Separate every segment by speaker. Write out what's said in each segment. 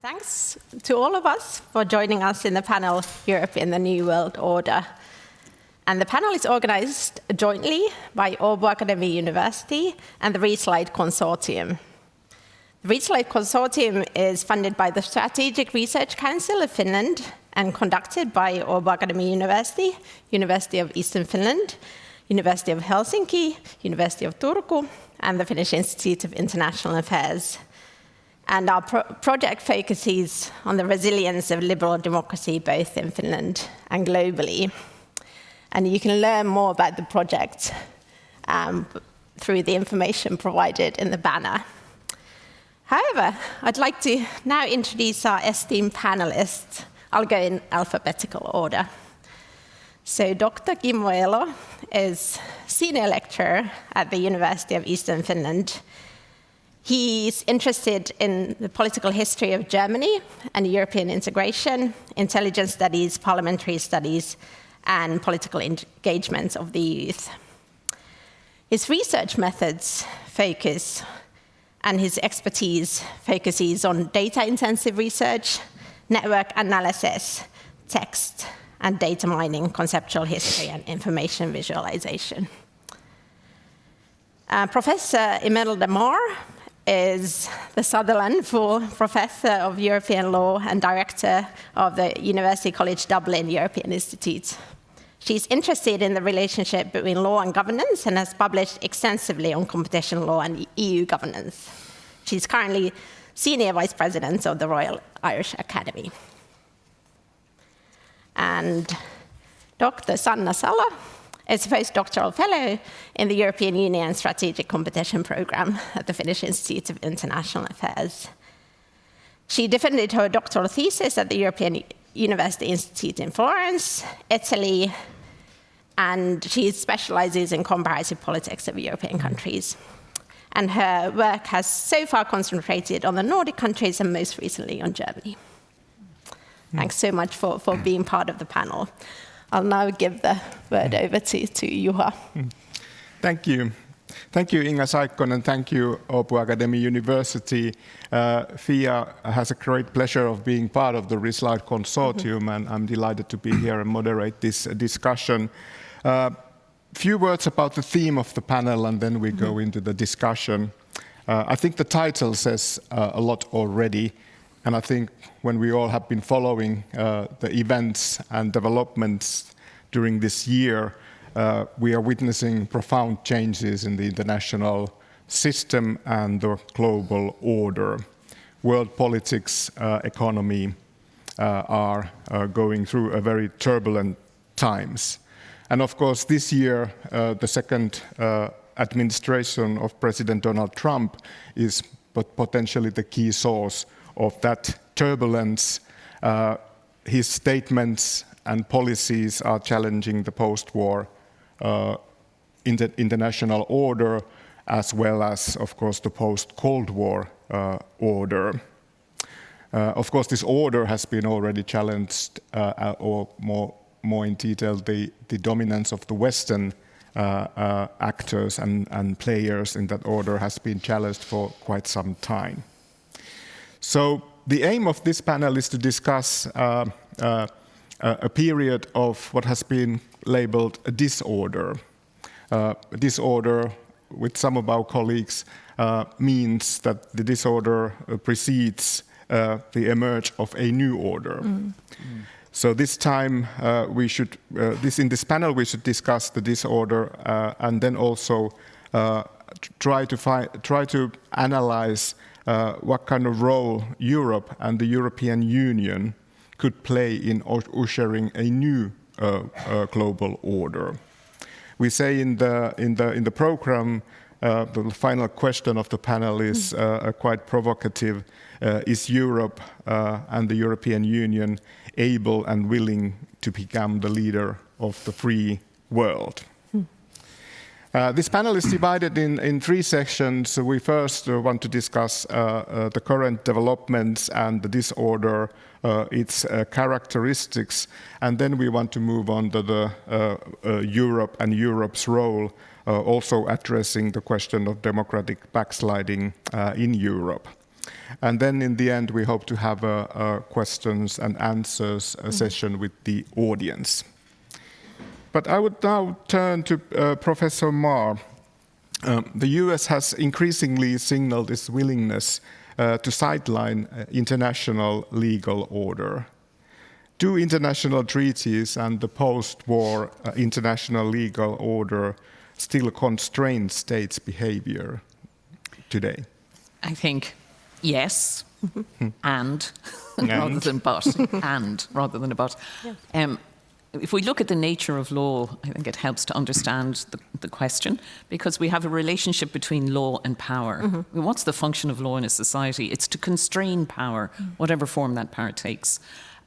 Speaker 1: Thanks to all of us for joining us in the panel Europe in the New World Order. And the panel is organized jointly by Åbo Academy University and the ReSlide Consortium. The ReSlide Consortium is funded by the Strategic Research Council of Finland and conducted by Åbo Academy University, University of Eastern Finland, University of Helsinki, University of Turku, and the Finnish Institute of International Affairs. And our project focuses on the resilience of liberal democracy both in Finland and globally. And you can learn more about the project through the information provided in the banner. However, I'd like to now introduce our esteemed panelists. I'll go in alphabetical order. So Dr. Kimmo Elo is senior lecturer at the University of Eastern Finland. He's interested in the political history of Germany and European integration, intelligence studies, parliamentary studies, and political engagement of the youth. His research methods focus, and his expertise focuses on data-intensive research, network analysis, text and data mining, conceptual history, and information visualization. Professor Imelda Moore is the Sutherland Full Professor of European Law and Director of the University College Dublin European Institute. She's interested in the relationship between law and governance and has published extensively on competition law and EU governance. She's currently Senior Vice President of the Royal Irish Academy. And Dr. Sanna Salo is a postdoctoral fellow in the European Union Strategic Competition Programme at the Finnish Institute of International Affairs. She defended her doctoral thesis at the European University Institute in Florence, Italy, and she specializes in comparative politics of European countries. And her work has so far concentrated on the Nordic countries and most recently on Germany. Thanks so much for being part of the panel. I'll now give the word over to Juha.
Speaker 2: Thank you. Thank you, Inga Saikkonen, and thank you, Åbo Academy University. FIA has a great pleasure of being part of the ReSlide Consortium, and I'm delighted to be here and moderate this discussion. Few words about the theme of the panel, and then we go into the discussion. I think the title says a lot already. And I think when we all have been following the events and developments during this year, we are witnessing profound changes in the international system and the global order. World politics, economy are going through a very turbulent times. And of course, this year, the second administration of President Donald Trump is potentially the key source of that turbulence. His statements and policies are challenging the post-war international order, as well as, of course, the post-Cold War order. Of course, this order has been already challenged, or more in detail, the dominance of the Western actors and players in that order has been challenged for quite some time. So the aim of this panel is to discuss a period of what has been labeled a disorder. Disorder, with some of our colleagues, means that the disorder precedes the emerge of a new order. So this time, in this panel, we should discuss the disorder and then also try to analyze what kind of role Europe and the European Union could play in ushering a new global order. We say in the program, the final question of the panel is quite provocative. Is Europe and the European Union able and willing to become the leader of the free world? This panel is divided in three sections. We first want to discuss the current developments and the disorder, its characteristics, and then we want to move on to the Europe and Europe's role, also addressing the question of democratic backsliding in Europe. And then in the end, we hope to have a questions and answers session with the audience. But I would now turn to Professor Marr. The US has increasingly signaled its willingness to sideline international legal order. Do international treaties and the post-war international legal order still constrain states' behavior today?
Speaker 3: I think yes, and rather than but, and rather than a but. Yeah. If we look at the nature of law, I think it helps to understand the question, because we have a relationship between law and power. I mean, what's the function of law in a society? It's to constrain power, whatever form that power takes.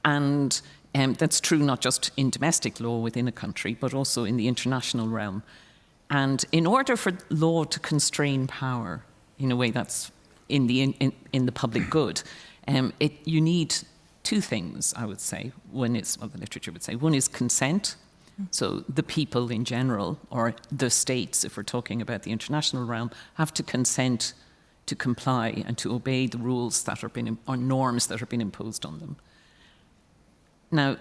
Speaker 3: And that's true not just in domestic law within a country, but also in the international realm. And in order for law to constrain power in a way that's in the public good, you need two things, I would say. One is, well, the literature would say, one is consent. So the people in general, or the states, if we're talking about the international realm, have to consent to comply and to obey the rules that are being, or norms that are being imposed on them. Now,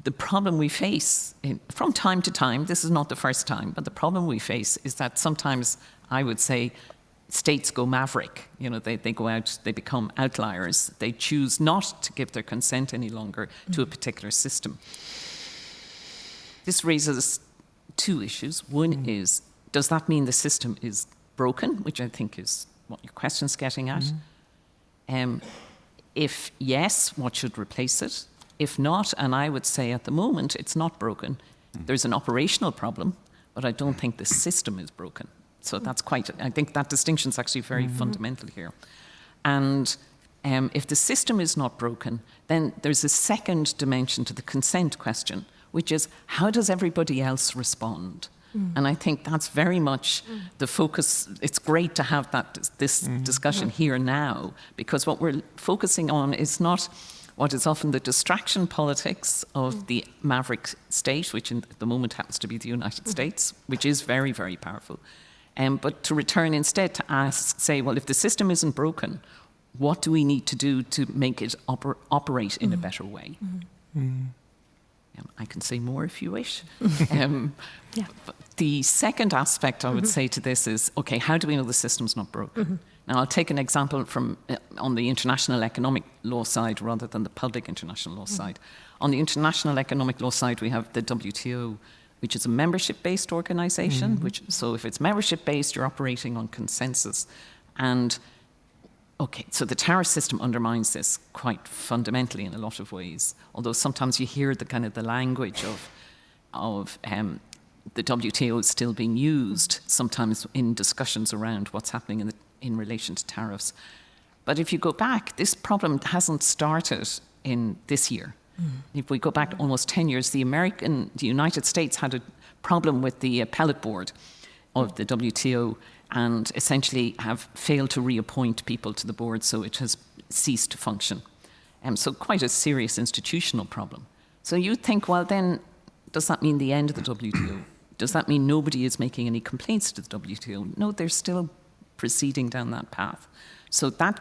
Speaker 3: the problem we face from time to time, this is not the first time, but the problem we face is that sometimes, I would say, states go maverick. You know, they go out, they become outliers. They choose not to give their consent any longer to a particular system. This raises two issues. One is, does that mean the system is broken, which I think is what your question's getting at? If yes, what should replace it? If not, and I would say at the moment it's not broken, there's an operational problem, but I don't think the system is broken. So that's I think that distinction is actually very fundamental here. And if the system is not broken, then there's a second dimension to the consent question, which is, how does everybody else respond? And I think that's very much the focus. It's great to have this discussion here now, because what we're focusing on is not what is often the distraction politics of the maverick state, which at the moment happens to be the United States, which is very, very powerful. But to return instead to ask, say, well, if the system isn't broken, what do we need to do to make it operate in a better way? I can say more if you wish. But the second aspect I would say to this is, okay, how do we know the system's not broken? Now, I'll take an example from on the international economic law side rather than the public international law side. On the international economic law side, we have the WTO, which is a membership-based organization. So if it's membership-based, you're operating on consensus. And, okay, so the tariff system undermines this quite fundamentally in a lot of ways, although sometimes you hear the kind of the language of the WTO is still being used, sometimes in discussions around what's happening in relation to tariffs. But if you go back, this problem hasn't started in this year. If we go back almost 10 years, the United States had a problem with the appellate board of the WTO and essentially have failed to reappoint people to the board, so it has ceased to function. So quite a serious institutional problem. So you think, well, then, does that mean the end of the WTO? Does that mean nobody is making any complaints to the WTO? No, they're still proceeding down that path. So that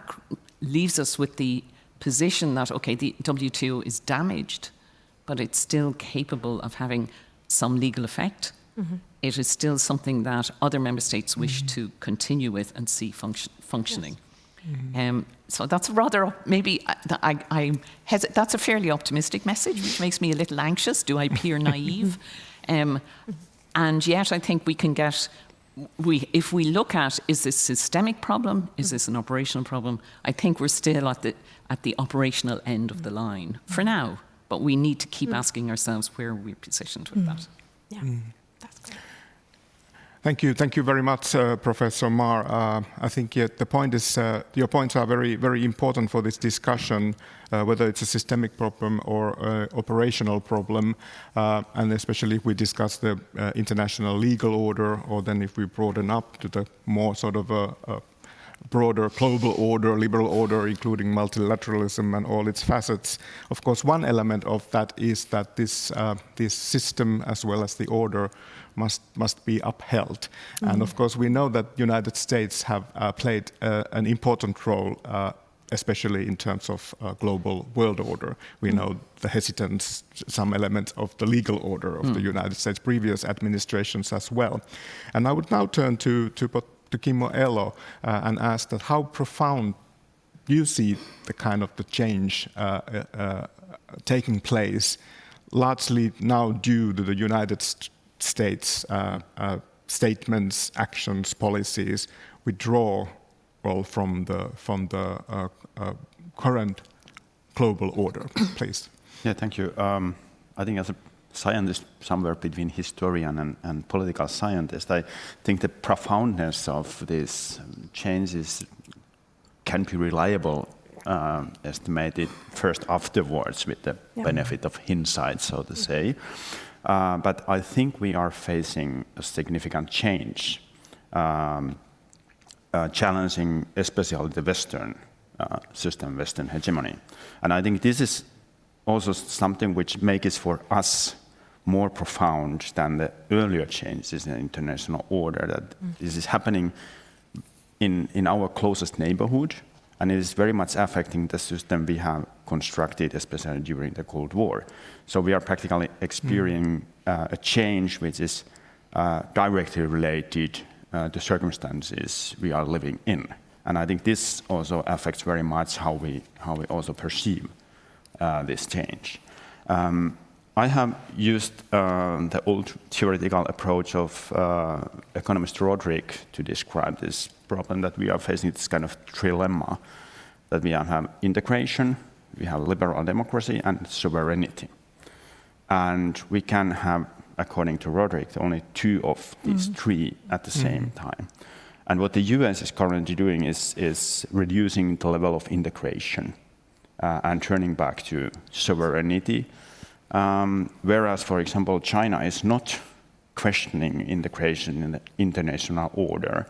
Speaker 3: leaves us with the position that, okay, the WTO is damaged, but it's still capable of having some legal effect. It is still something that other member states wish to continue with and see functioning. Yes. So that's rather, maybe, that's a fairly optimistic message, which makes me a little anxious. Do I appear naive? And yet I think we can get, if we look at, is this a systemic problem? Is this an operational problem? I think we're still at the operational end of the line for now, but we need to keep asking ourselves where we're positioned with that.
Speaker 1: Yeah, that's great.
Speaker 2: Thank you very much, Professor Marr. I think the point is, your points are very, very important for this discussion, whether it's a systemic problem or operational problem, and especially if we discuss the international legal order, or then if we broaden up to the more sort of a broader global order, liberal order, including multilateralism and all its facets. Of course, one element of that is that this system, as well as the order, must be upheld. And of course, we know that the United States have played an important role especially in terms of global world order. We know the hesitance, some elements of the legal order of the United States, previous administrations as well. And I would now turn to Kimmo Elo and ask that how profound you see the kind of the change taking place, largely now due to the United States statements, actions, policies, withdrawal from the current global order, please.
Speaker 4: Yeah, thank you. I think as a scientist, somewhere between historian and political scientist, I think the profoundness of these changes can be reliable estimated first afterwards with the benefit of hindsight, so to say. But I think we are facing a significant change, challenging especially the Western system, Western hegemony. And I think this is also something which makes it for us more profound than the earlier changes in the international order, that this is happening in our closest neighborhood, and it is very much affecting the system we have constructed, especially during the Cold War. So we are practically experiencing a change which is directly related to circumstances we are living in. And I think this also affects very much how we also perceive this change. I have used the old theoretical approach of economist Roderick to describe this problem that we are facing, this kind of trilemma, that we have integration, we have liberal democracy, and sovereignty. And we can have, according to Roderick, only two of these three at the same time. And what the US is currently doing is reducing the level of integration and turning back to sovereignty. Whereas, for example, China is not questioning integration in the international order.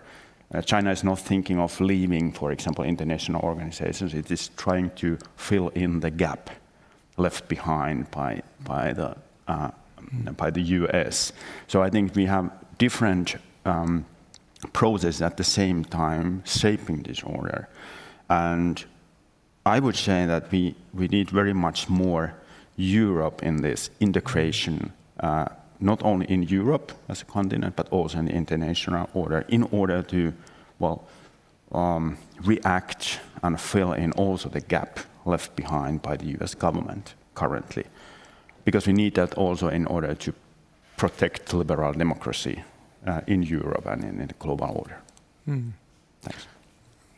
Speaker 4: China is not thinking of leaving, for example, international organizations. It is trying to fill in the gap left behind by the US. So I think we have different processes at the same time shaping this order. And I would say that we need very much more Europe in this integration, not only in Europe as a continent, but also in the international order, in order to, react and fill in also the gap left behind by the US government currently. Because we need that also in order to protect liberal democracy in Europe and in the global order. Thanks.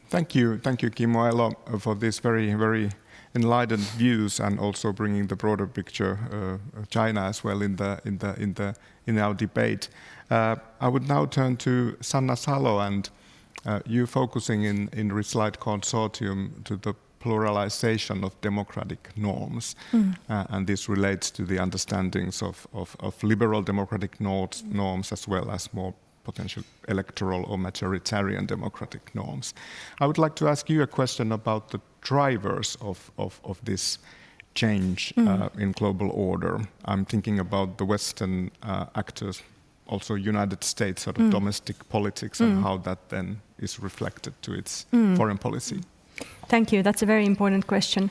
Speaker 2: Thank you, Kimmo Elo, for this very, very enlightened views, and also bringing the broader picture of China as well in our debate. I would now turn to Sanna Salo, and you focusing in RESLIDE Consortium to the pluralization of democratic norms, and this relates to the understandings of liberal democratic norms as well as more potential electoral or majoritarian democratic norms. I would like to ask you a question about the drivers of this change in global order. I'm thinking about the Western actors, also United States sort of domestic politics, and how that then is reflected to its foreign policy.
Speaker 5: Thank you. That's a very important question.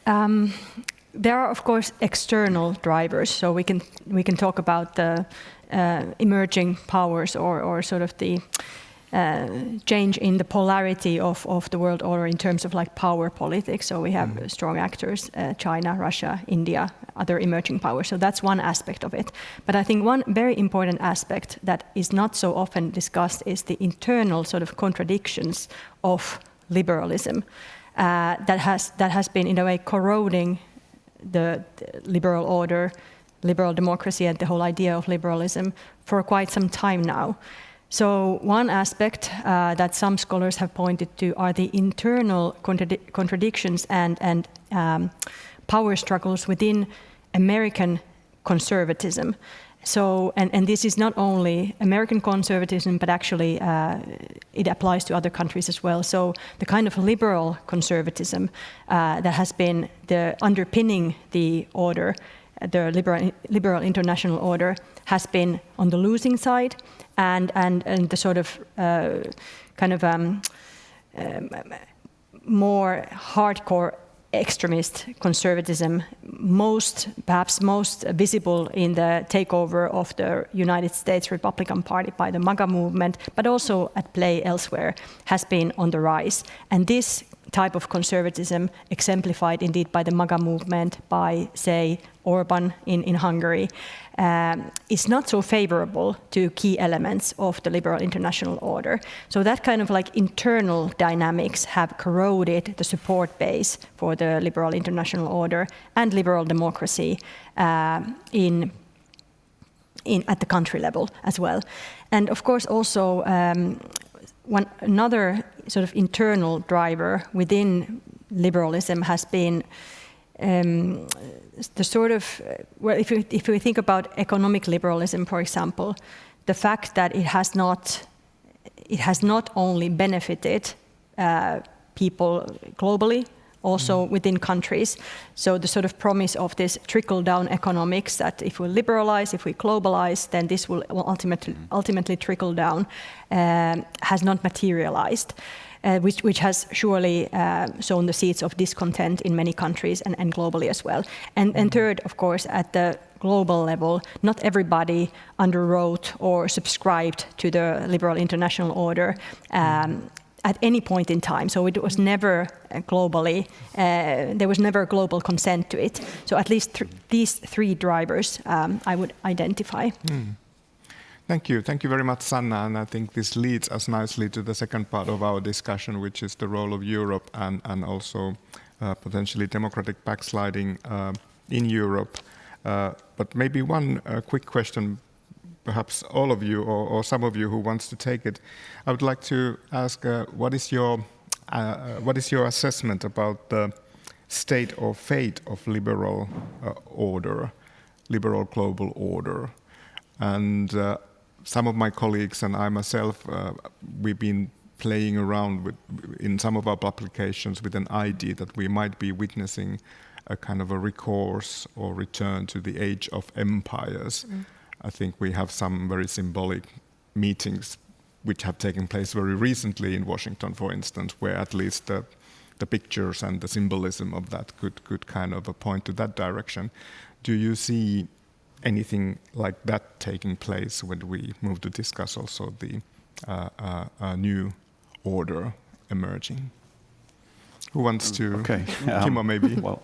Speaker 5: There are, of course, external drivers. So we can talk about the emerging powers or sort of the change in the polarity of the world order in terms of like power politics. So we have strong actors, China, Russia, India, other emerging powers. So that's one aspect of it. But I think one very important aspect that is not so often discussed is the internal sort of contradictions of liberalism that has been in a way corroding the liberal order, liberal democracy, and the whole idea of liberalism for quite some time now. So one aspect that some scholars have pointed to are the internal contradictions and power struggles within American conservatism. So, and this is not only American conservatism, but actually it applies to other countries as well. So the kind of liberal conservatism that has been the underpinning the order, the liberal international order, has been on the losing side, and the sort of more hardcore extremist conservatism, perhaps most visible in the takeover of the United States Republican Party by the MAGA movement, but also at play elsewhere, has been on the rise. And this type of conservatism, exemplified indeed by the MAGA movement, by, say, Orban in Hungary, is not so favorable to key elements of the liberal international order. So that kind of like internal dynamics have corroded the support base for the liberal international order and liberal democracy at the country level as well. And of course also another sort of internal driver within liberalism has been the sort of, well, if we think about economic liberalism, for example, the fact that it has not only benefited people globally, also within countries. So the sort of promise of this trickle-down economics, that if we liberalize, if we globalize, then this will ultimately trickle down, has not materialized. Which has surely sown the seeds of discontent in many countries and globally as well. And third, of course, at the global level, not everybody underwrote or subscribed to the liberal international order at any point in time. So it was never globally, there was never global consent to it. So at least these three drivers I would identify.
Speaker 2: Thank you. Thank you very much, Sanna. And I think this leads us nicely to the second part of our discussion, which is the role of Europe and also potentially democratic backsliding in Europe. But maybe one quick question, perhaps all of you or some of you who wants to take it. I would like to ask, what is your assessment about the state or fate of liberal liberal global order? And some of my colleagues and I myself, we've been playing around in some of our publications with an idea that we might be witnessing a kind of a recourse or return to the age of empires. I think we have some very symbolic meetings which have taken place very recently in Washington, for instance, where at least the pictures and the symbolism of that could kind of point to that direction. Do you see anything like that taking place when we move to discuss also the new order emerging? Who wants to?
Speaker 4: Okay,
Speaker 2: Kimmo, maybe.
Speaker 4: Well,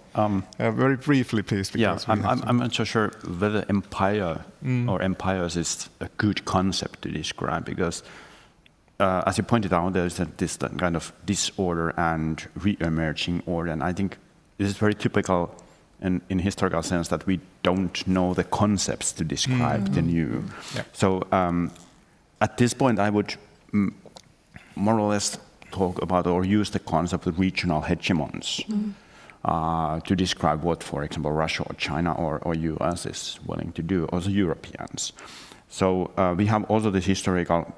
Speaker 2: very briefly, please.
Speaker 4: Yeah, I'm not so sure whether empire or empires is a good concept to describe, because as you pointed out, there's this kind of disorder and re-emerging order, and I think this is very typical in historical sense that we don't know the concepts to describe the new. Yeah. So at this point, I would more or less talk about or use the concept of regional hegemons to describe what, for example, Russia or China or US is willing to do, also Europeans. So we have also this historical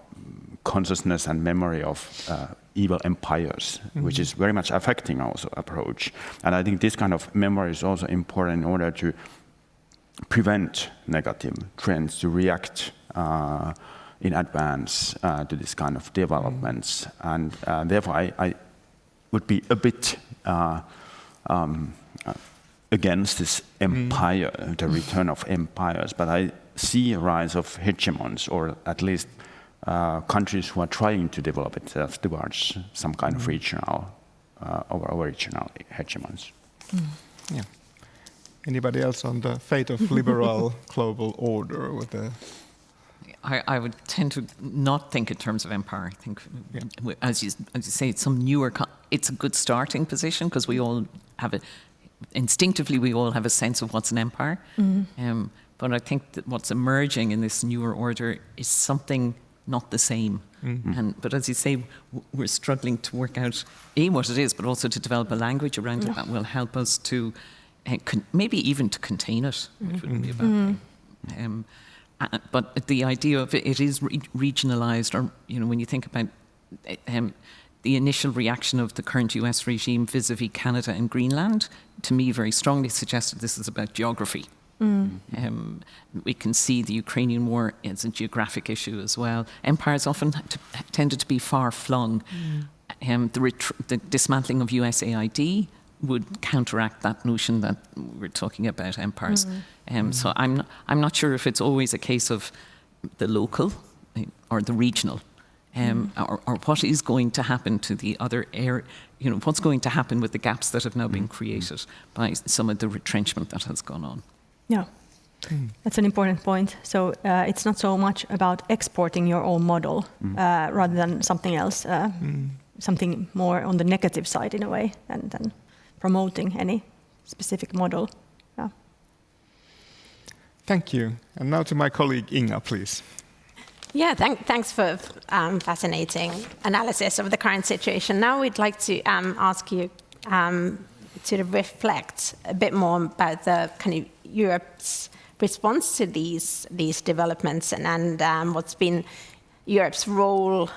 Speaker 4: consciousness and memory of evil empires, which is very much affecting our approach. And I think this kind of memory is also important in order to prevent negative trends, to react in advance to this kind of developments. And therefore, I would be a bit against this empire, the return of empires. But I see a rise of hegemons, or at least countries who are trying to develop itself towards some kind of regional or regional hegemons.
Speaker 2: Yeah. Anybody else on the fate of liberal global order? With the
Speaker 3: I would tend to not think in terms of empire. I think, as you say, it's some newer. It's a good starting position because we all have instinctively we all have a sense of what's an empire. But I think that what's emerging in this newer order is something not the same. But as you say, we're struggling to work out what it is, but also to develop a language around it that will help us to maybe even to contain it, which wouldn't be a bad thing. But the idea of it is regionalized, or when you think about the initial reaction of the current US regime vis-a-vis Canada and Greenland, to me very strongly suggested this is about geography. We can see the Ukrainian war as a geographic issue as well. Empires often tended to be far-flung. the dismantling of USAID would counteract that notion that we're talking about empires. So I'm not sure if it's always a case of the local or the regional, or what is going to happen to the other area. What's going to happen with the gaps that have now been created by some of the retrenchment that has gone on.
Speaker 5: Yeah. That's an important point. So it's not so much about exporting your own model rather than something else, something more on the negative side in a way, than promoting any specific model. Yeah.
Speaker 2: Thank you. And now to my colleague Inga, please.
Speaker 1: Yeah, thanks for fascinating analysis of the current situation. Now we'd like to ask you to reflect a bit more about the kind of Europe's response to these developments and what's been Europe's role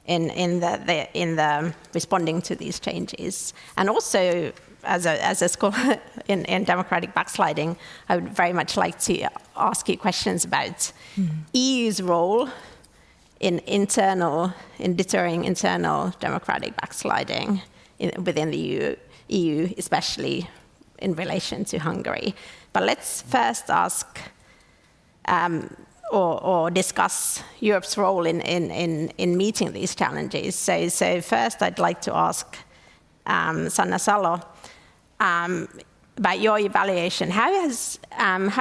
Speaker 1: in the responding to these changes, and also as a scholar in democratic backsliding, I would very much like to ask you questions about EU's role in deterring internal democratic backsliding within the EU, especially in relation to Hungary. But let's first ask or discuss Europe's role in meeting these challenges. So first I'd like to ask Sanna Salo about your evaluation. How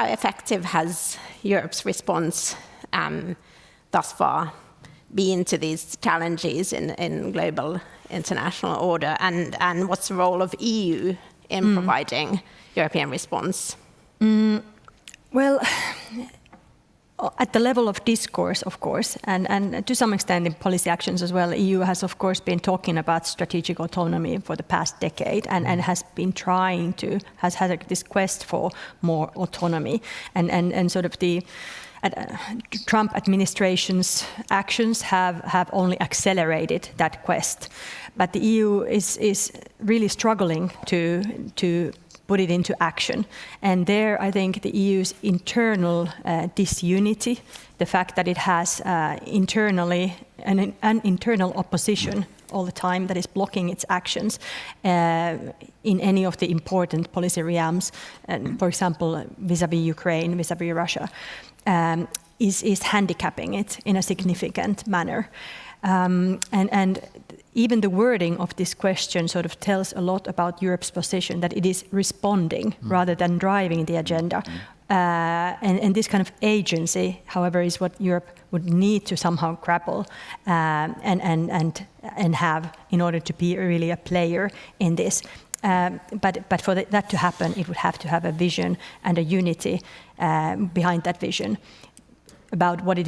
Speaker 1: effective has Europe's response thus far been to these challenges in global international order, and what's the role of EU in providing European response?
Speaker 5: Well, at the level of discourse, of course, and to some extent in policy actions as well, EU has, of course, been talking about strategic autonomy for the past decade and has been has had this quest for more autonomy. And sort of the Trump administration's actions have only accelerated that quest. But the EU is really struggling to put it into action. And there, I think the EU's internal disunity, the fact that it has internally an internal opposition all the time that is blocking its actions in any of the important policy realms, for example, vis-à-vis Ukraine, vis-à-vis Russia, is handicapping it in a significant manner. And even the wording of this question sort of tells a lot about Europe's position, that it is responding rather than driving the agenda. And this kind of agency, however, is what Europe would need to somehow grapple and have in order to be really a player in this. But for that to happen, it would have to have a vision and a unity behind that vision about what is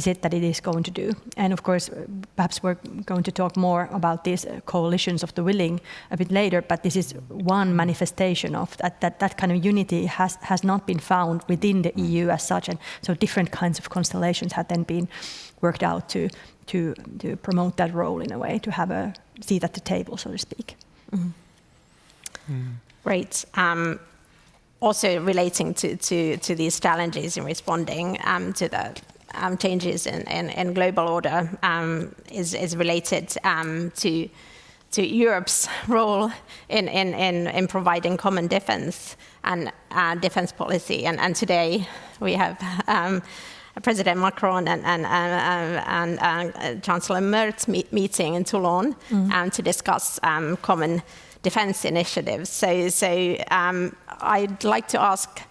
Speaker 5: it that it is going to do. And of course, perhaps we're going to talk more about these coalitions of the willing a bit later, but this is one manifestation of that kind of unity has not been found within the EU as such, and so different kinds of constellations have then been worked out to promote that role in a way, to have a seat at the table, so to speak.
Speaker 1: Great. Also relating to these challenges in responding to the changes in global order is related to Europe's role in providing common defense and defense policy. And today we have President Macron and Chancellor Merz meeting in Toulon to discuss common defense initiatives. So I'd like to ask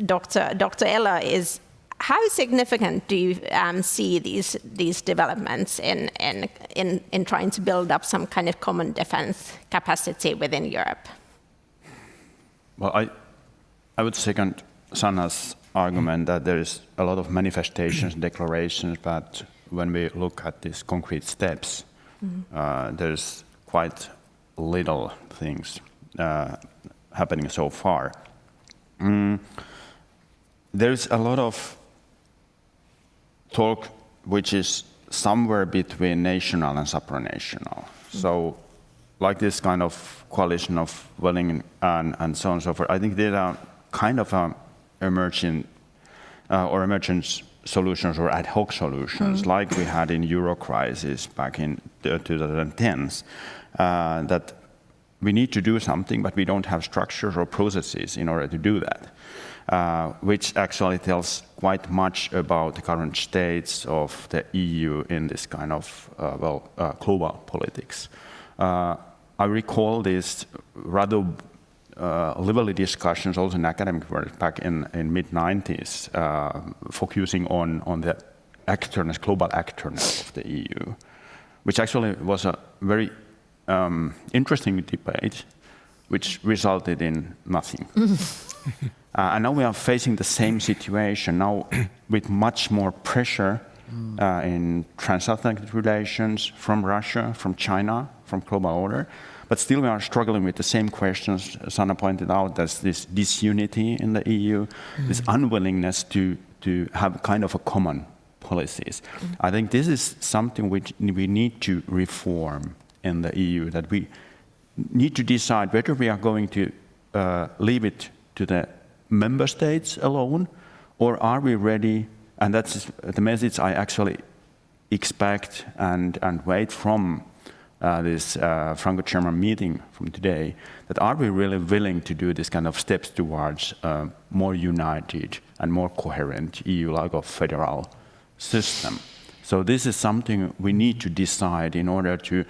Speaker 1: Dr. Eller, is how significant do you see these developments in trying to build up some kind of common defense capacity within Europe?
Speaker 4: Well, I would second Sanna's argument that there is a lot of manifestations, declarations, but when we look at these concrete steps, there's quite little things happening so far. There's a lot of talk which is somewhere between national and supranational. So like this kind of coalition of willing and so on and so forth, I think there are kind of emergence solutions or ad hoc solutions, like we had in Euro crisis back in the 2010s, that we need to do something, but we don't have structures or processes in order to do that, which actually tells quite much about the current states of the EU in this kind of global politics. I recall these rather lively discussions also in academic work back in mid-90s, focusing on the actorness, global actorness of the EU, which actually was a very interesting debate, which resulted in nothing. And now we are facing the same situation, now with much more pressure in transatlantic relations from Russia, from China, from global order. But still we are struggling with the same questions Sanna pointed out. There's this disunity in the EU, this unwillingness to have kind of a common policies. I think this is something which we need to reform in the EU, that we need to decide whether we are going to leave it to the member states alone, or are we ready, and that's the message I actually expect and wait from this Franco-German meeting from today, that are we really willing to do this kind of steps towards a more united and more coherent EU-like of federal system. So this is something we need to decide in order to,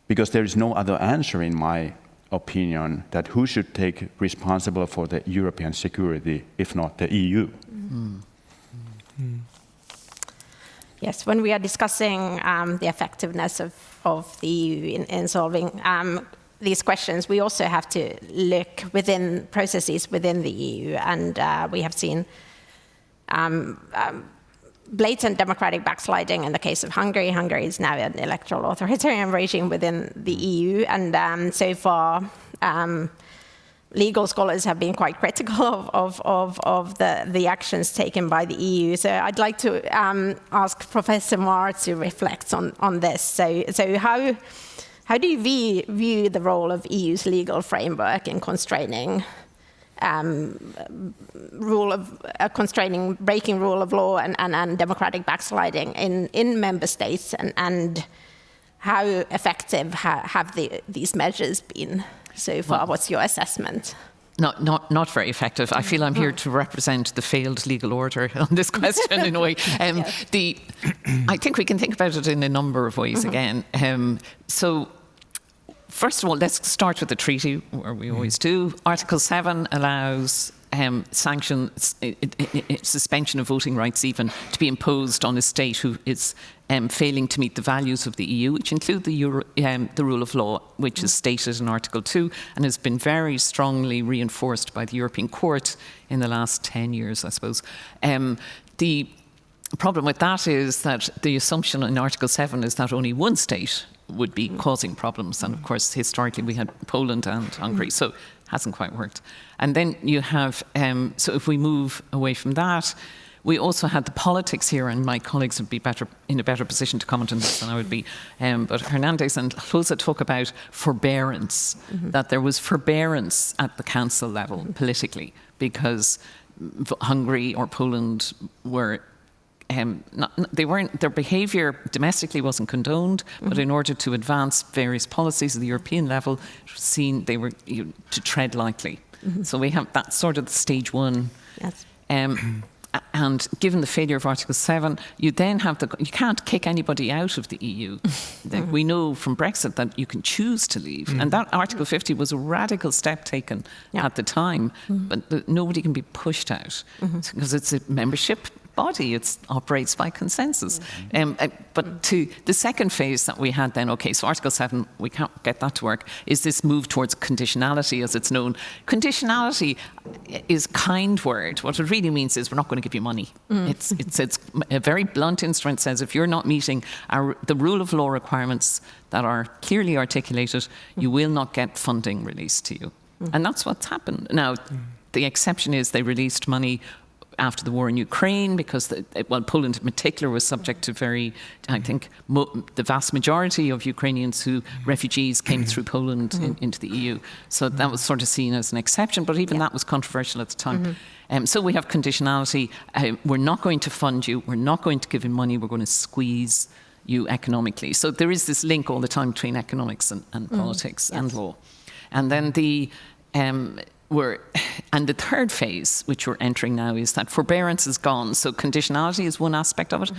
Speaker 4: because there is no other answer in my opinion, that who should take responsible for the European security if not the EU.
Speaker 1: Yes, when we are discussing the effectiveness of the EU in solving these questions, we also have to look within processes within the EU, and we have seen blatant democratic backsliding in the case of Hungary. Hungary is now an electoral authoritarian regime within the EU, and so far legal scholars have been quite critical of the actions taken by the EU. So I'd like to ask Professor Marr to reflect on this. So how do you view the role of EU's legal framework in constraining breaking rule of law and democratic backsliding in member states, and how effective have these measures been so far? What's your assessment?
Speaker 3: Not very effective. I feel I'm here to represent the failed legal order on this question in a way. I think we can think about it in a number of ways again. So first of all, let's start with the treaty, where we always do. Article 7 allows suspension of voting rights even to be imposed on a state who is failing to meet the values of the EU, which include the rule of law, which is stated in Article 2 and has been very strongly reinforced by the European Court in the last 10 years, I suppose. The problem with that is that the assumption in Article 7 is that only one state would be causing problems. And of course, historically, we had Poland and Hungary, so it hasn't quite worked. And then you have, so if we move away from that, we also had the politics here, and my colleagues would be in a better position to comment on this than I would be. But Hernandez and Rosa talk about forbearance, that there was forbearance at the council level politically, because Hungary or Poland were their behaviour domestically wasn't condoned, but in order to advance various policies at the European level, they were to tread lightly. So we have that sort of stage one.
Speaker 1: Yes.
Speaker 3: And given the failure of Article 7, you then have you can't kick anybody out of the EU. We know from Brexit that you can choose to leave. And that Article 50 was a radical step taken at the time, but nobody can be pushed out because it's a membership body. It operates by consensus. But to the second phase that we had then, okay, so Article 7, we can't get that to work, is this move towards conditionality, as it's known. Conditionality is a kind word. What it really means is we're not going to give you money. It's a very blunt instrument, says if you're not meeting the rule of law requirements that are clearly articulated, you will not get funding released to you. And that's what's happened. Now, the exception is they released money after the war in Ukraine, because Poland in particular was subject to I think the vast majority of Ukrainians refugees came through Poland into the EU. So that was sort of seen as an exception, but even that was controversial at the time. So we have conditionality. We're not going to fund you. We're not going to give you money. We're going to squeeze you economically. So there is this link all the time between economics and politics and law. And then the third phase, which we're entering now, is that forbearance is gone. So conditionality is one aspect of it.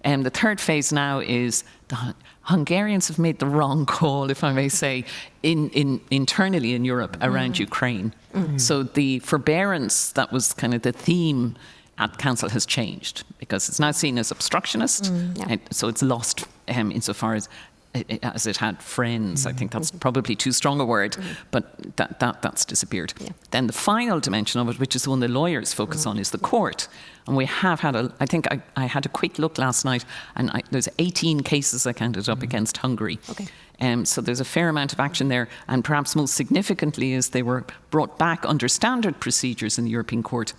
Speaker 3: And the third phase now is the Hungarians have made the wrong call, if I may say, internally in Europe around Ukraine. So the forbearance that was kind of the theme at Council has changed, because it's now seen as obstructionist. So it's lost insofar as it had friends. I think that's probably too strong a word, but that's disappeared. Then the final dimension of it, which is the one the lawyers focus on, is the court. And we have had I think I had a quick look last night, and there's 18 cases I counted up against Hungary. So there's a fair amount of action there, and perhaps most significantly is they were brought back under standard procedures in the European Court,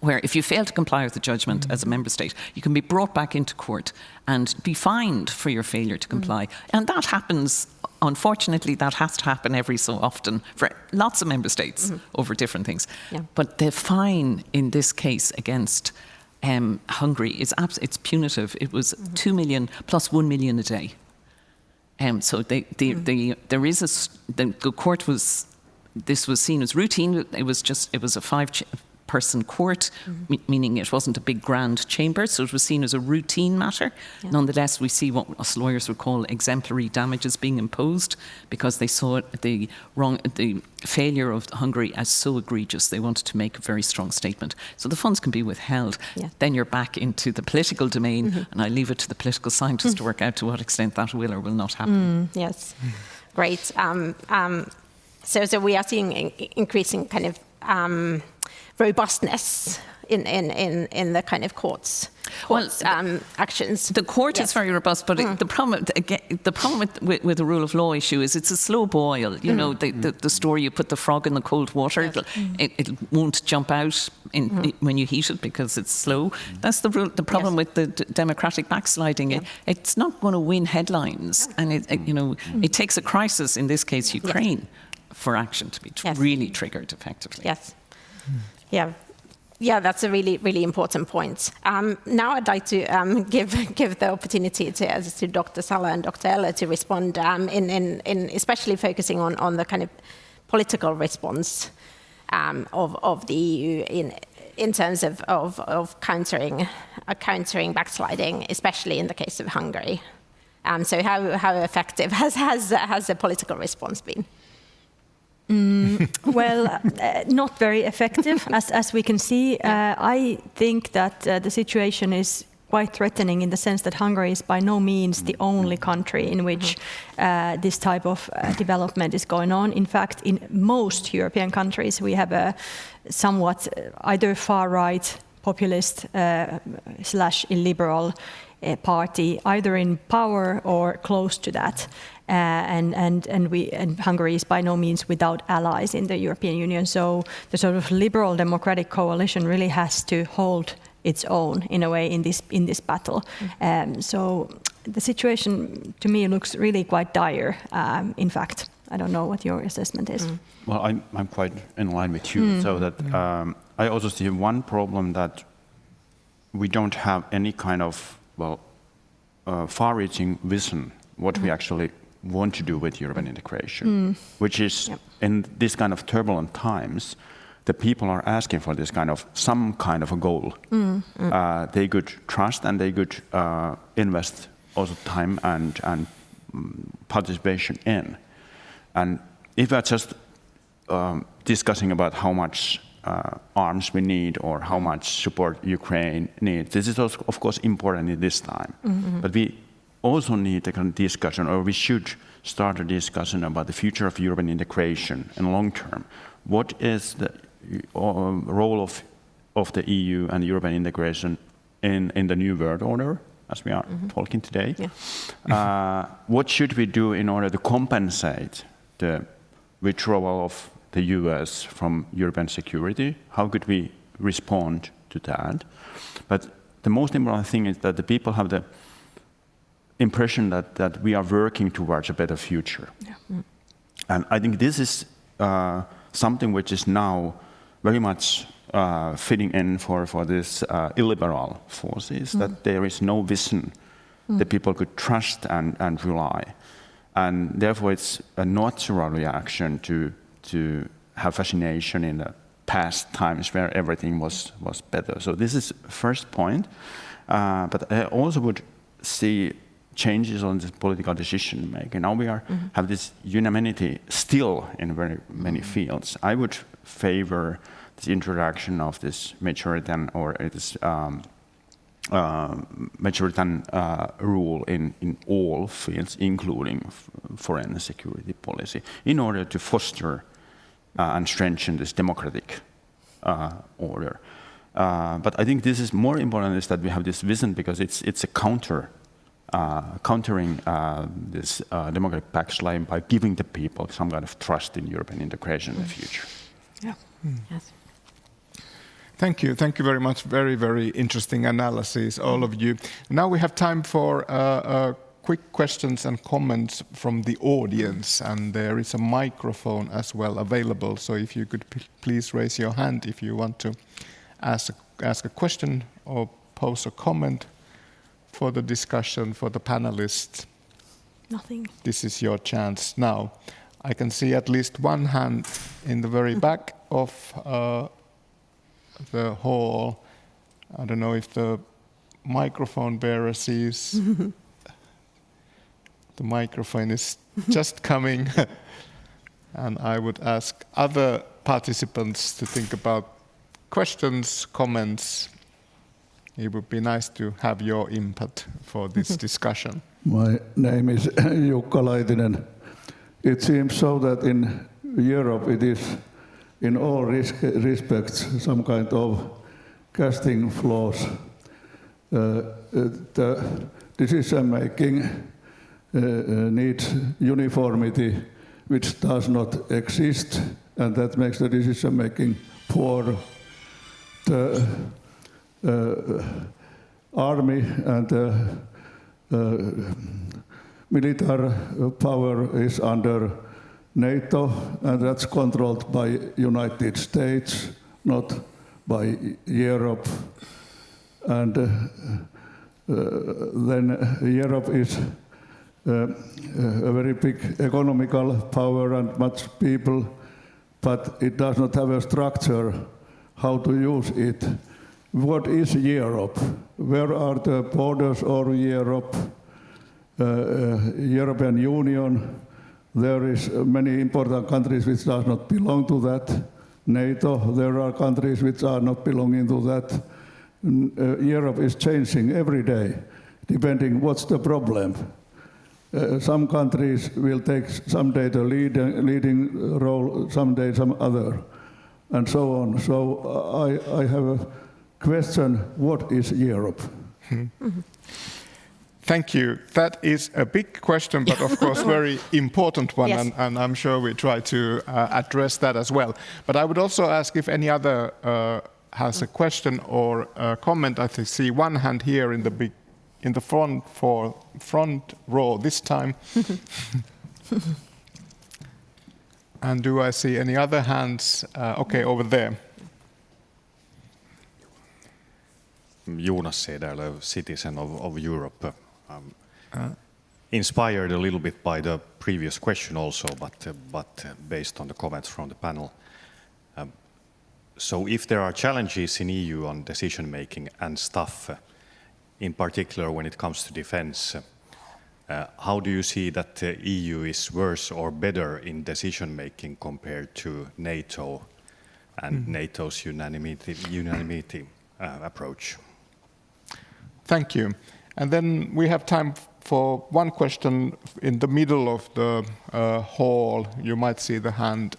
Speaker 3: where if you fail to comply with the judgment as a member state, you can be brought back into court and be fined for your failure to comply. And that happens, unfortunately, that has to happen every so often for lots of member states over different things. But the fine in this case against Hungary is it's punitive. It was 2 million plus 1 million a day. So there is the court was, this was seen as routine. It was a five-person court, meaning it wasn't a big grand chamber, so it was seen as a routine matter. Nonetheless, we see what us lawyers would call exemplary damages being imposed, because they saw the failure of Hungary as so egregious. They wanted to make a very strong statement. So the funds can be withheld. Then you're back into the political domain, and I leave it to the political scientists to work out to what extent that will or will not happen.
Speaker 1: Great. So we are seeing increasing kind of robustness in the kind of courts actions.
Speaker 3: The court is very robust, but the problem with the rule of law issue is it's a slow boil. You know, the story, you put the frog in the cold water, it won't jump out when you heat it because it's slow. That's the problem with the democratic backsliding. It's not going to win headlines, and it takes a crisis, in this case Ukraine, for action to be really triggered effectively.
Speaker 1: Yeah, that's a really, really important point. Now I'd like to give the opportunity to Dr. Sala and Dr. Eller to respond, in especially focusing on the kind of political response of the EU in terms of countering backsliding, especially in the case of Hungary. So how effective has the political response been?
Speaker 5: Well, not very effective, as we can see. I think that the situation is quite threatening in the sense that Hungary is by no means the only country in which this type of development is going on. In fact, in most European countries, we have a somewhat either far-right populist / illiberal party, either in power or close to that. And Hungary is by no means without allies in the European Union. So the sort of liberal democratic coalition really has to hold its own in a way in this battle. So the situation to me looks really quite dire. In fact, I don't know what your assessment is.
Speaker 4: Well, I'm quite in line with you. So that I also see one problem, that we don't have any kind of far-reaching vision what we actually want to do with European integration, which is in this kind of turbulent times, the people are asking for this some kind of a goal. They could trust, and they could invest also time and participation in. And if we're just discussing about how much arms we need or how much support Ukraine needs, this is also, of course, important in this time. But we also need a kind of discussion, or we should start a discussion about the future of European integration in long term. What is the role of the EU and European integration in the new world order, as we are talking today? What should we do in order to compensate the withdrawal of the US from European security? How could we respond to that. But the most important thing is that the people have the impression that we are working towards a better future. Yeah. And I think this is something which is now very much fitting in for this illiberal forces, that there is no vision that people could trust and rely. And therefore it's a natural reaction to have fascination in the past times where everything was better. So this is first point. But I also would see changes on this political decision making. Now we have this unanimity still in very many fields. I would favor the introduction of this majoritan or this majoritan rule in all fields, including foreign security policy, in order to foster and strengthen this democratic order. But I think this is more important is that we have this vision because it's a countering this democratic backslide by giving the people some kind of trust in European integration in the future.
Speaker 1: Yeah. Yes.
Speaker 2: Thank you very much. Very, very interesting analysis, all of you. Now we have time for quick questions and comments from the audience, and there is a microphone as well available. So if you could please raise your hand if you want to ask a question or pose a comment for the discussion for the panelists.
Speaker 5: Nothing.
Speaker 2: This is your chance now. I can see at least one hand in the very back of the hall. I don't know if the microphone bearer sees. The microphone is just coming. And I would ask other participants to think about questions, comments. It would be nice to have your input for this discussion.
Speaker 6: My name is Jukka Laitinen. It seems so that in Europe it is in all respects some kind of casting flaws. The decision making needs uniformity, which does not exist, and that makes the decision making poor. The army and military power is under NATO, and that's controlled by United States, not by Europe. And then Europe is a very big economical power and much people, but it does not have a structure how to use it. What is Europe? Where are the borders of Europe? European Union. There is many important countries which does not belong to that. NATO, there are countries which are not belonging to that. Europe is changing every day, depending what's the problem. Some countries will take someday the leading role, someday some other, and so on. So I have a question, what is Europe?
Speaker 2: Thank you. That is a big question, but of course very important one,
Speaker 1: Yes.
Speaker 2: and I'm sure we try to address that as well. But I would also ask if any other has a question or a comment. I see one hand here in the front row this time. And do I see any other hands? Okay, over there.
Speaker 7: Jonas Sederlöv, citizen of Europe. Inspired a little bit by the previous question also, but based on the comments from the panel. So if there are challenges in EU on decision making and stuff, in particular when it comes to defense, how do you see that the EU is worse or better in decision making compared to NATO and NATO's unanimity approach?
Speaker 2: Thank you. And then we have time for one question in the middle of the hall. You might see the hand.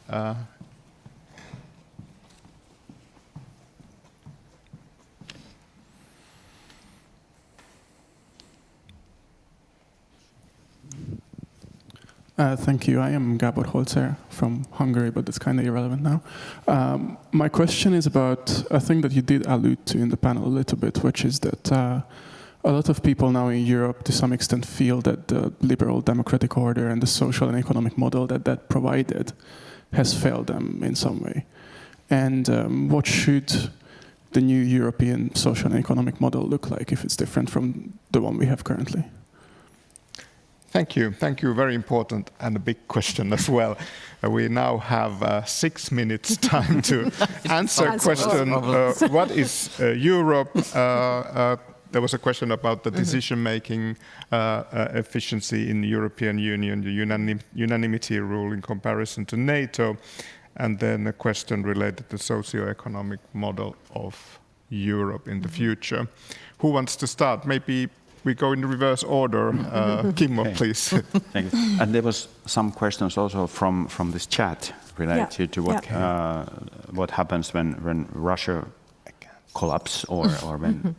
Speaker 8: Thank you. I am Gábor Holzer from Hungary, but it's kind of irrelevant now. My question is about a thing that you did allude to in the panel a little bit, which is that a lot of people now in Europe, to some extent, feel that the liberal democratic order and the social and economic model that provided has failed them in some way. And what should the new European social and economic model look like if it's different from the one we have currently?
Speaker 2: Thank you. Thank you. Very important and a big question as well. We now have 6 minutes time to answer a question. What is Europe? There was a question about the decision-making efficiency in the European Union, the unanimity rule in comparison to NATO, and then a question related to socio-economic model of Europe in the future. Who wants to start? Maybe we go in reverse order. Kimmo, please.
Speaker 4: Thank you. And there was some questions also from this chat related to what happens when Russia collapses or when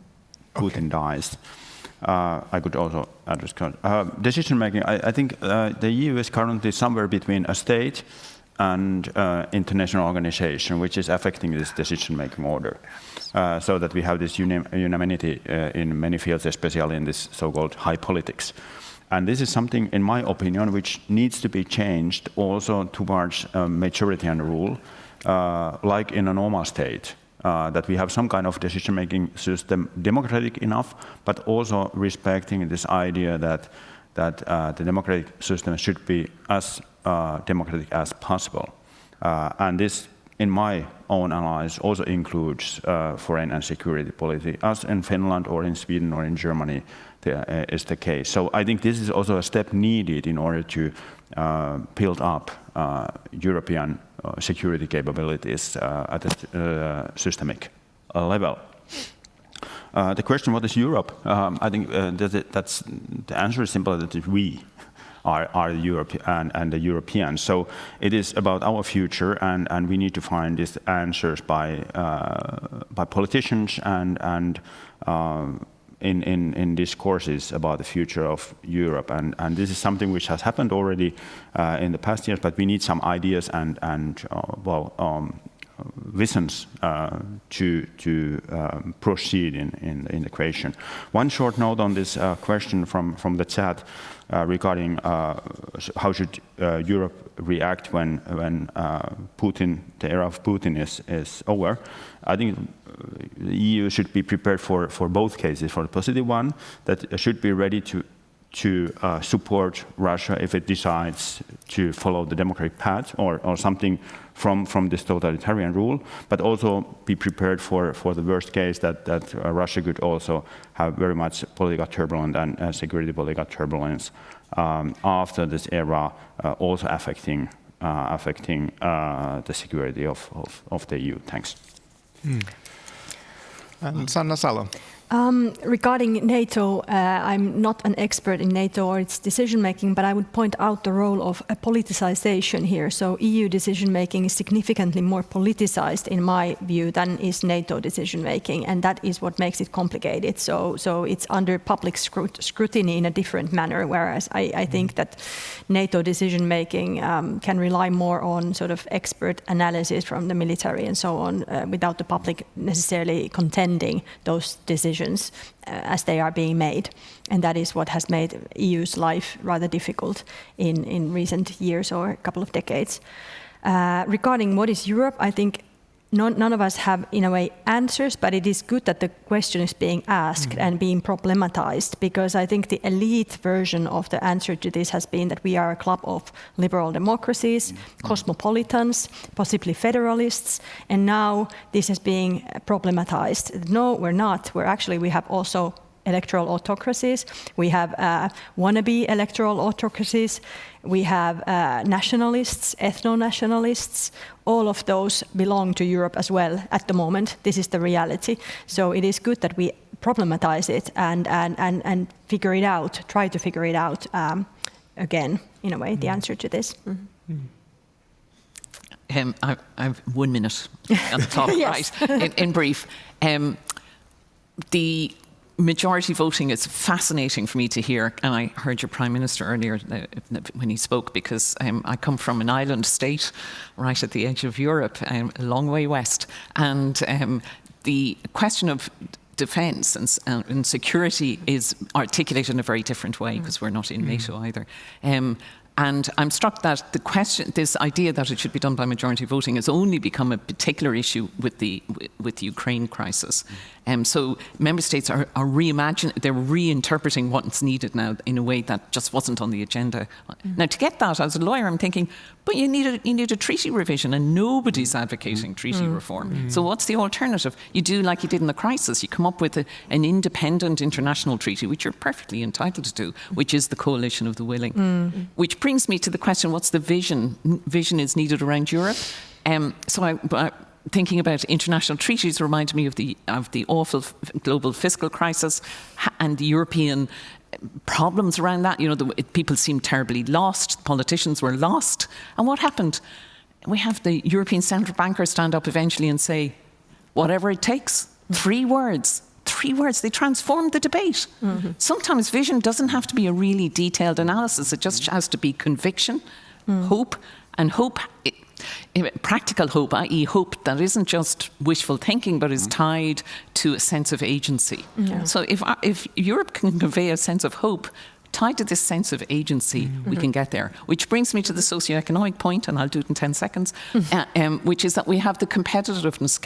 Speaker 4: Putin dies. I could also address decision making. I think the EU is currently somewhere between a state and international organization, which is affecting this decision-making order, so that we have this unanimity in many fields, especially in this so-called high politics. And this is something, in my opinion, which needs to be changed also towards majority and rule, like in a normal state, that we have some kind of decision-making system, democratic enough, but also respecting this idea that the democratic system should be as democratic as possible. And this, in my own analysis, also includes foreign and security policy, as in Finland or in Sweden or in Germany is the case. So I think this is also a step needed in order to build up European security capabilities at a systemic level. The question, what is Europe? I think that's the answer is simple, that we are Europe and the Europeans. So it is about our future, and we need to find these answers by politicians and in discourses about the future of Europe. And this is something which has happened already in the past years, but we need some ideas and visions to proceed in the creation. One short note on this question from the chat regarding how should Europe react when Putin, the era of Putin is over. I think the EU should be prepared for both cases. For the positive one, that should be ready to support Russia if it decides to follow the democratic path or something from this totalitarian rule, but also be prepared for the worst case that Russia could also have very much political turbulence and security political turbulence after this era, also affecting the security of the EU. Thanks.
Speaker 2: And Sanna Salo.
Speaker 5: Regarding NATO, I'm not an expert in NATO or its decision-making, but I would point out the role of a politicization here. So EU decision-making is significantly more politicized, in my view, than is NATO decision-making, and that is what makes it complicated. So it's under public scrutiny in a different manner, whereas I think that NATO decision-making can rely more on sort of expert analysis from the military and so on, without the public necessarily contending those decisions as they are being made. And that is what has made EU's life rather difficult in recent years or a couple of decades. Regarding what is Europe, I think none of us have, in a way, answers, but it is good that the question is being asked and being problematized, because I think the elite version of the answer to this has been that we are a club of liberal democracies, cosmopolitans, possibly federalists, and now this is being problematized. No, we're not. We have also electoral autocracies. We have wannabe electoral autocracies. We have nationalists, ethno-nationalists. All of those belong to Europe as well at the moment. This is the reality. So it is good that we problematize it and figure it out, try to figure it out again, in a way, the answer to this.
Speaker 3: I have 1 minute at the top, right? In brief. majority voting is fascinating for me to hear, and I heard your Prime Minister earlier when he spoke, because I come from an island state right at the edge of Europe, a long way west, and the question of defence and security is articulated in a very different way, because we're not in NATO either. And I'm struck that this idea that it should be done by majority voting has only become a particular issue with the Ukraine crisis. So member states are they're reinterpreting what's needed now in a way that just wasn't on the agenda. Now, to get that, as a lawyer, I'm thinking, but you need a treaty revision, and nobody's advocating treaty reform. So what's the alternative? You do like you did in the crisis. You come up with an independent international treaty, which you're perfectly entitled to do, which is the coalition of the willing. Which brings me to the question: what's the vision? Vision is needed around Europe. Thinking about international treaties reminds me of the awful global fiscal crisis and the European problems around that. You know, people seemed terribly lost. Politicians were lost. And what happened? We have the European central bankers stand up eventually and say, whatever it takes. 3 words. 3 words. They transformed the debate. Sometimes vision doesn't have to be a really detailed analysis. It just has to be conviction, hope, and hope. Practical hope, i.e. hope that isn't just wishful thinking, but is tied to a sense of agency. So if Europe can convey a sense of hope tied to this sense of agency, we can get there. Which brings me to the socioeconomic point, and I'll do it in 10 seconds, which is that we have the competitiveness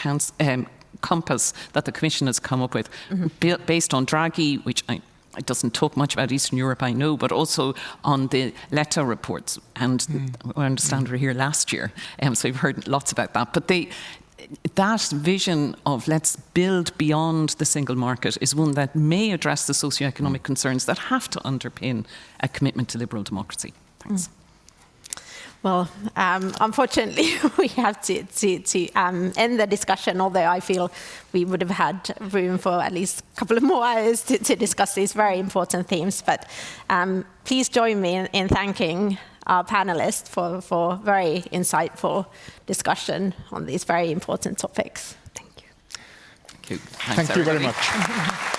Speaker 3: compass that the Commission has come up with, based on Draghi, which it doesn't talk much about Eastern Europe, I know, but also on the Letta reports. And I understand we're here last year, so we've heard lots about that. But that vision of let's build beyond the single market is one that may address the socioeconomic concerns that have to underpin a commitment to liberal democracy. Thanks.
Speaker 1: Well, unfortunately, we have to end the discussion, although I feel we would have had room for at least a couple of more hours to discuss these very important themes. But please join me in thanking our panelists for very insightful discussion on these very important topics. Thank you.
Speaker 3: Thank you.
Speaker 2: Thank you very much.